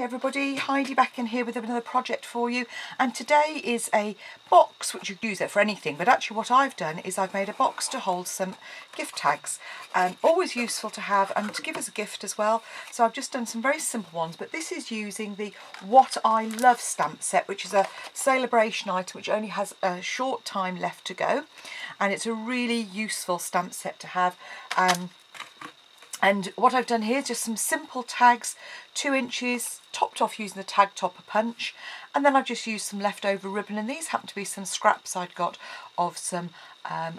Hi everybody, Heidi back in here with another project for you, and today is a box which you can use it for anything, but actually what I've done is I've made a box to hold some gift tags. Always useful to have and to give as a gift as well. So I've just done some very simple ones, but this is using the What I Love stamp set, which is a celebration item which only has a short time left to go, and it's a really useful stamp set to have. And what I've done here is just some simple tags, 2 inches, topped off using the tag topper punch, and then I've just used some leftover ribbon, and these happen to be some scraps I'd got of some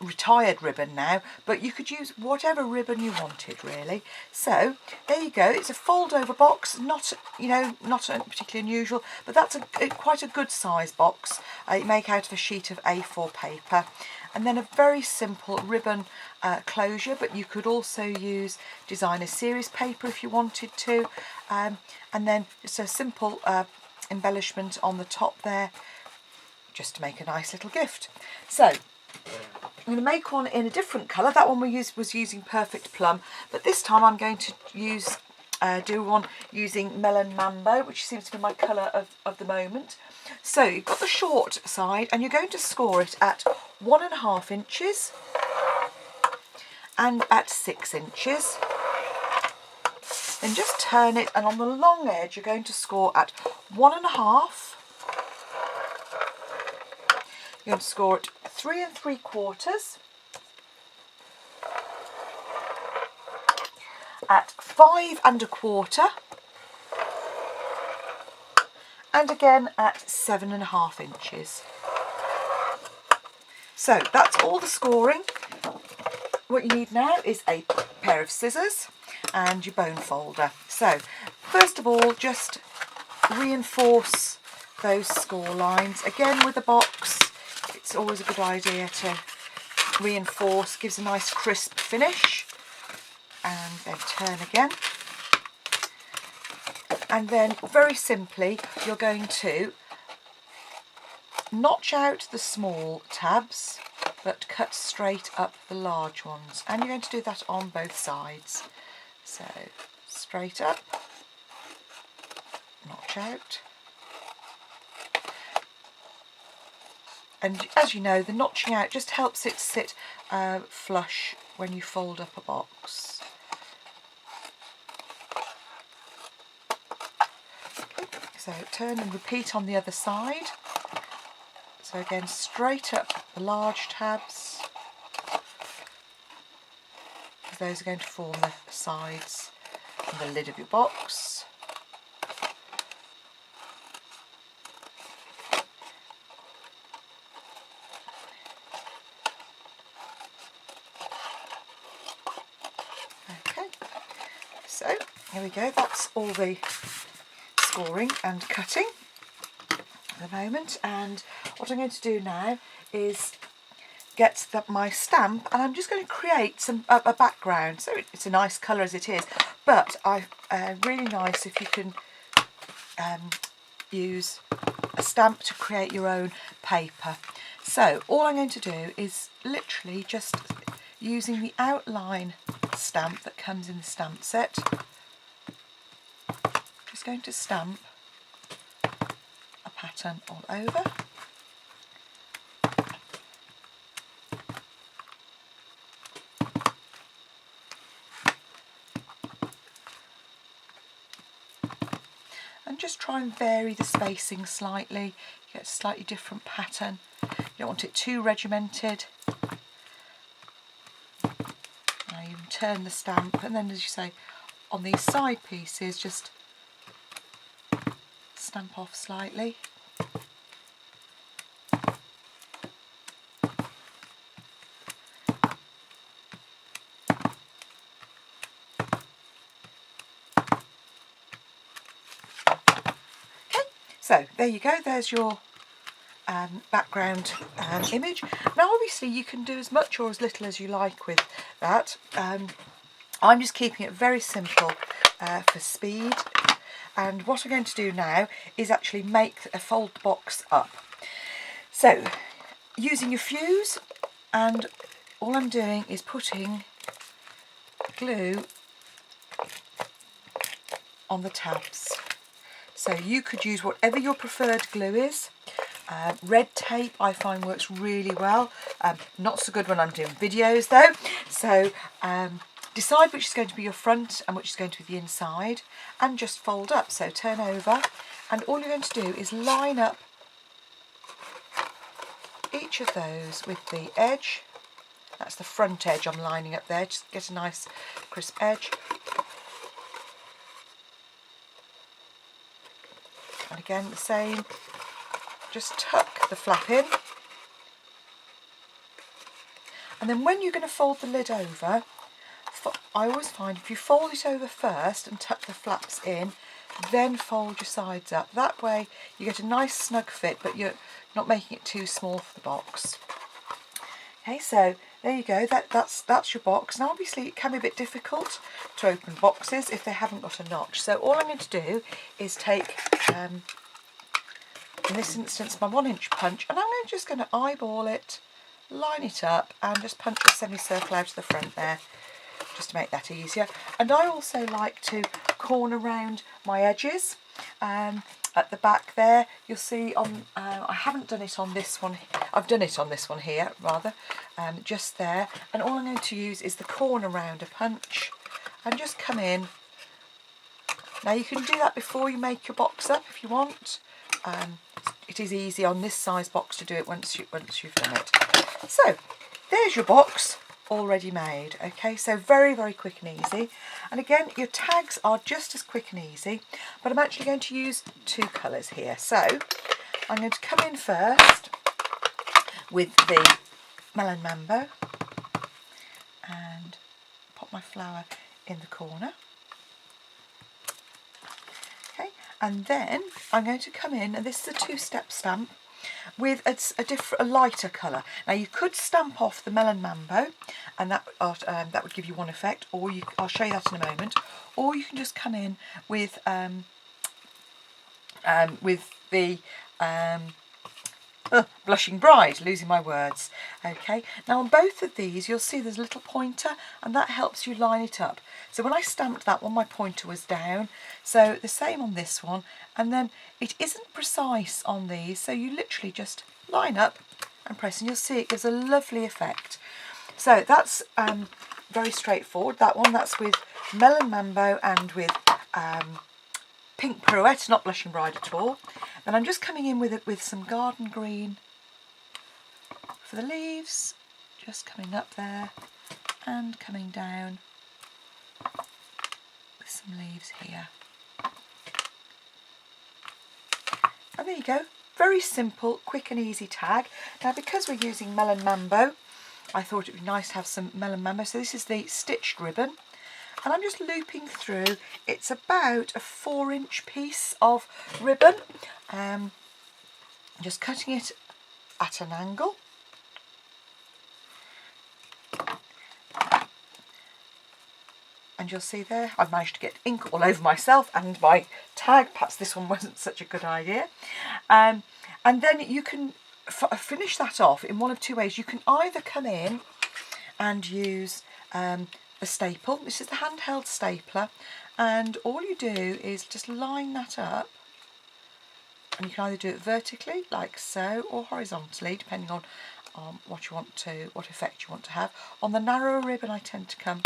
retired ribbon now, but you could use whatever ribbon you wanted really. So there you go, it's a fold over box, not particularly unusual, but that's quite a good size box. You make out of a sheet of A4 paper, and then a very simple ribbon closure, but you could also use designer series paper if you wanted to, and then just a simple embellishment on the top there just to make a nice little gift. So I'm going to make one in a different colour. That one was using Perfect Plum, but this time I'm going to do one using Melon Mambo, which seems to be my colour of the moment. So you've got the short side and you're going to score it at 1.5 inches and at 6 inches. Then just turn it, and on the long edge you're going to score at 1.5. You're going to score at 3 3/4, at 5 1/4, and again at 7.5 inches. So that's all the scoring. What you need now is a pair of scissors and your bone folder. So first of all, just reinforce those score lines. Again, with a box, it's always a good idea to reinforce, gives a nice crisp finish. And then turn again. And then very simply, you're going to notch out the small tabs but cut straight up the large ones, and you're going to do that on both sides. So straight up, notch out, and as you know, the notching out just helps it sit flush when you fold up a box. So turn and repeat on the other side. So again, straight up the large tabs, because those are going to form the sides and the lid of your box. Okay, so here we go, that's all the scoring and cutting at the moment, and what I'm going to do now is get my stamp, and I'm just going to create a background. So it's a nice colour as it is, but really nice if you can use a stamp to create your own paper. So all I'm going to do is literally just using the outline stamp that comes in the stamp set, just going to stamp a pattern all over. And just try and vary the spacing slightly. You get a slightly different pattern. You don't want it too regimented. Now you can turn the stamp, and then, as you say, on these side pieces, just stamp off slightly. So there you go, there's your background image. Now obviously you can do as much or as little as you like with that. I'm just keeping it very simple for speed, and what I'm going to do now is actually fold the box up. So using your fuse, and all I'm doing is putting glue on the tabs. So you could use whatever your preferred glue is. Red tape I find works really well. Not so good when I'm doing videos though. So decide which is going to be your front and which is going to be the inside, and just fold up. So turn over, and all you're going to do is line up each of those with the edge. That's the front edge I'm lining up there, just get a nice crisp edge. And again the same, just tuck the flap in. And then when you're going to fold the lid over, I always find if you fold it over first and tuck the flaps in, then fold your sides up. That way you get a nice snug fit, but you're not making it too small for the box. Okay, so there you go, that's your box. Now obviously it can be a bit difficult to open boxes if they haven't got a notch. So all I'm going to do is take, in this instance, my 1-inch punch, and I'm just going to eyeball it, line it up, and just punch a semicircle out of the front there, just to make that easier. And I also like to corner round my edges. At the back there, you'll see on, I haven't done it on this one, I've done it on this one here rather, just there, and all I'm going to use is the corner rounder punch and just come in. Now you can do that before you make your box up if you want. It is easy on this size box to do it once you've done it. So there's your box already made. Okay, so very, very quick and easy. And again, your tags are just as quick and easy, but I'm actually going to use 2 colours here. So I'm going to come in first with the Melon Mambo and pop my flower in the corner. Okay, and then I'm going to come in, and this is a 2-step stamp, with a lighter colour. Now you could stamp off the Melon Mambo, and that would give you one effect, or I'll show you that in a moment. Or you can just come in with the Blushing Bride, losing my words. Okay, now on both of these you'll see there's a little pointer, and that helps you line it up. So when I stamped that one, my pointer was down, so the same on this one. And then it isn't precise on these, so you literally just line up and press, and you'll see it gives a lovely effect. So that's very straightforward. That one, that's with Melon Mambo and with Pink Pirouette, not Blushing Bride at all. And I'm just coming in with some garden green for the leaves, just coming up there and coming down with some leaves here. And there you go, very simple, quick and easy tag. Now because we're using Melon Mambo, I thought it would be nice to have some Melon Mambo. So this is the stitched ribbon, and I'm just looping through. It's about a 4-inch piece of ribbon. Just cutting it at an angle. And you'll see there, I've managed to get ink all over myself and my tag. Perhaps this one wasn't such a good idea. And then you can finish that off in one of 2 ways. You can either come in and use a staple. This is the handheld stapler, and all you do is just line that up, and you can either do it vertically like so, or horizontally, depending on what effect you want to have. On the narrower ribbon I tend to come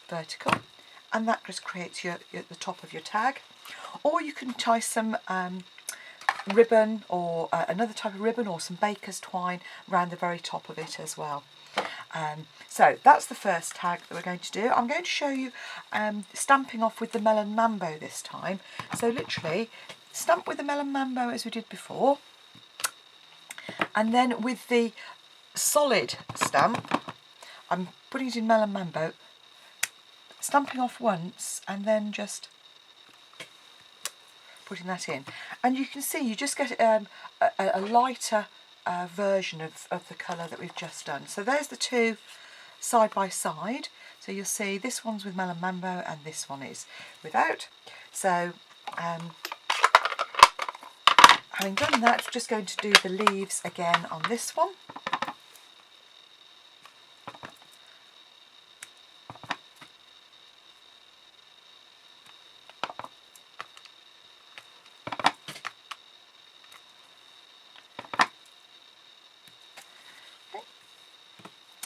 vertical, and that just creates the top of your tag. Or you can tie some ribbon, or another type of ribbon, or some baker's twine around the very top of it as well. So that's the first tag that we're going to do. I'm going to show you stamping off with the Melon Mambo this time. So literally stamp with the Melon Mambo as we did before, and then with the solid stamp I'm putting it in Melon Mambo, stamping off once and then just putting that in, and you can see you just get a lighter version of the colour that we've just done. So there's the two side by side. So you'll see this one's with Melon Mambo and this one is without. So having done that, we're just going to do the leaves again on this one.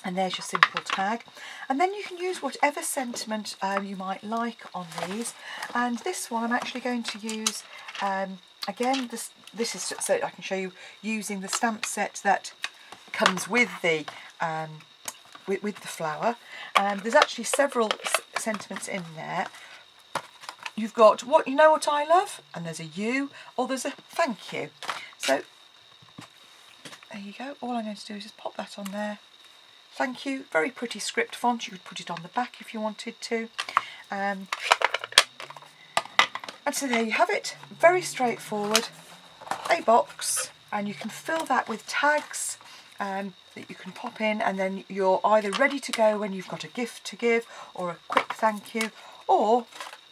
And there's your simple tag. And then you can use whatever sentiment you might like on these. And this one I'm actually going to use, again, this is so I can show you using the stamp set that comes with the with the flower. There's actually several sentiments in there. You've got what you know what I love, and there's a you, or there's a thank you. So there you go. All I'm going to do is just pop that on there. Thank you. Very pretty script font. You could put it on the back if you wanted to. And so there you have it. Very straightforward. A box, and you can fill that with tags that you can pop in, and then you're either ready to go when you've got a gift to give or a quick thank you, or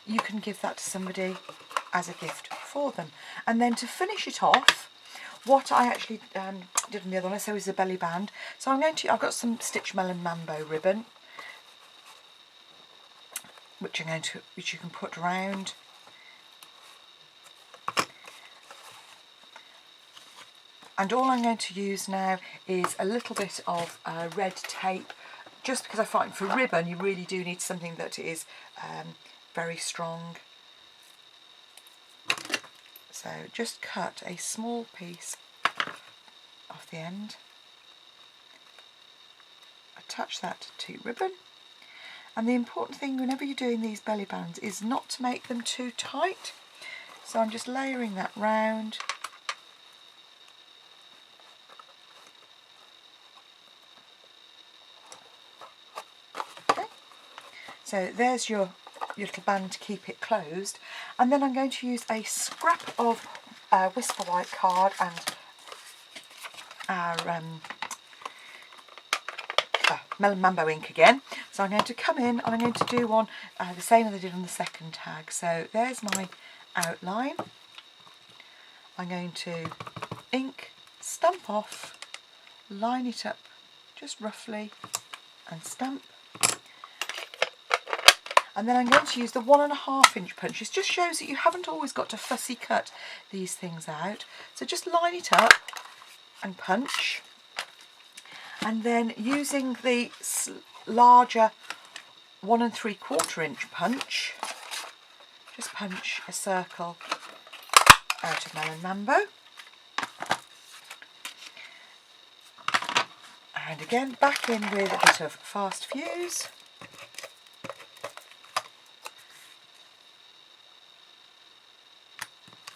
you can give that to somebody as a gift for them. And then to finish it off, what I actually did on the other one, so is the belly band. So I've got some Stitch Melon Mambo ribbon, which you can put around. And all I'm going to use now is a little bit of red tape, just because I find for ribbon you really do need something that is very strong. So just cut a small piece off the end, attach that to ribbon, and the important thing whenever you're doing these belly bands is not to make them too tight. So I'm just layering that round. Okay. So there's your little band to keep it closed, and then I'm going to use a scrap of Whisper White card and our Melon Mambo ink again. So I'm going to come in and I'm going to do one the same as I did on the second tag. So there's my outline. I'm going to ink, stamp off, line it up just roughly and stamp. And then I'm going to use the 1.5 inch punch. This just shows that you haven't always got to fussy cut these things out. So just line it up and punch. And then using the larger 1 3/4 inch punch, just punch a circle out of Melon Mambo. And again, back in with a bit of Fast Fuse.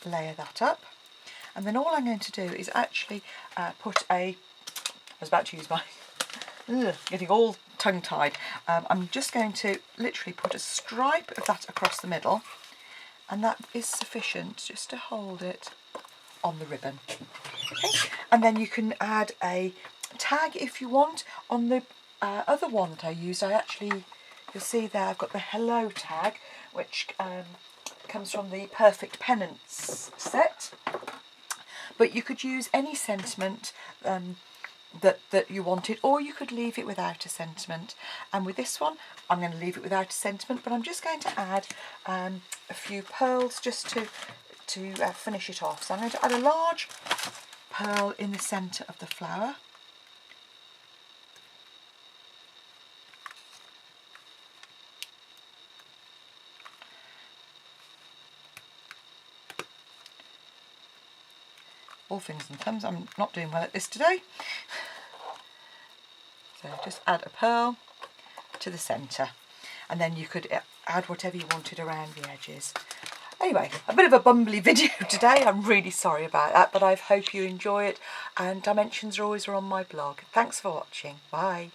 Layer that up, and then all I'm going to do is actually put I was about to use my getting all tongue-tied. I'm just going to literally put a stripe of that across the middle, and that is sufficient just to hold it on the ribbon. Okay. And then you can add a tag if you want. On the other one that I used, you'll see there I've got the hello tag, which comes from the Perfect Pennants set, but you could use any sentiment that you wanted, or you could leave it without a sentiment. And with this one I'm going to leave it without a sentiment, but I'm just going to add a few pearls just to finish it off. So I'm going to add a large pearl in the centre of the flower. All fingers and thumbs, I'm not doing well at this today. So just add a pearl to the centre, and then you could add whatever you wanted around the edges. Anyway, a bit of a bumbly video today, I'm really sorry about that, but I hope you enjoy it, and dimensions are always on my blog. Thanks for watching, bye.